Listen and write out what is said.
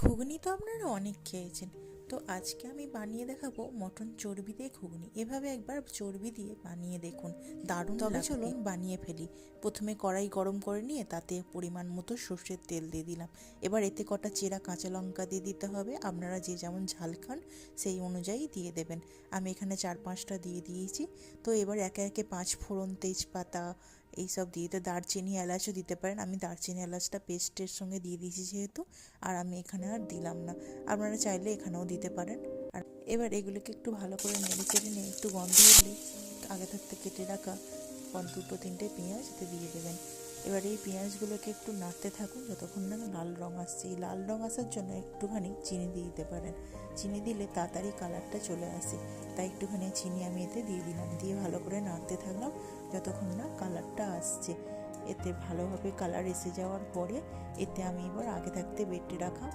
ঘুগনি তো আপনারা অনেক খেয়েছেন, তো আজকে আমি বানিয়ে দেখাবো মটন চর্বি দিয়ে ঘুগনি। এভাবে একবার চর্বি দিয়ে বানিয়ে দেখুন, দারুণ লাগবে। তবে চলুন বানিয়ে ফেলি। প্রথমে কড়াই গরম করে নিয়ে তাতে পরিমাণ মতো সর্ষের তেল দিয়ে দিলাম। এবার এতে কটা চেরা কাঁচা লঙ্কা দিয়ে দিতে হবে, আপনারা যে যেমন ঝাল খান সেই অনুযায়ী দিয়ে দেবেন। আমি এখানে 4-5টা দিয়ে দিয়েছি। তো এবার একে একে 5 ফোড়ন, তেজপাতা এইসব দিয়ে, তো দারচিনি এলাচও দিতে পারেন। আমি দারচিনি এলাচটা পেস্টের সঙ্গে দিয়ে দিয়েছি যেহেতু, আর আমি এখানে আর দিলাম না। আপনারা চাইলে এখানেও দিতে পারেন। আর এবার এগুলোকে একটু ভালো করে নেড়ে চেড়ে নিয়ে একটু গন্ধ উঠলে আগে থাকতে কেটে রাখা 2-3টে পেঁয়াজ এতে দিয়ে দেবেন। এবার এই পেঁয়াজগুলোকে একটু নাড়তে থাকুন যতক্ষণ না লাল রঙ আসছে। এই লাল রঙ আসার জন্য একটুখানি চিনি দিয়ে দিতে পারেন। চিনি দিলে তাড়াতাড়ি কালারটা চলে আসে, তাই একটুখানি চিনি আমি এতে দিয়ে দিলাম। দিয়ে ভালো করে নাড়তে থাকলাম যতক্ষণ না কালারটা আসছে। এতে ভালোভাবে কালার এসে যাওয়ার পরে এতে আমি এবার আগে থাকতে বেটে রাখা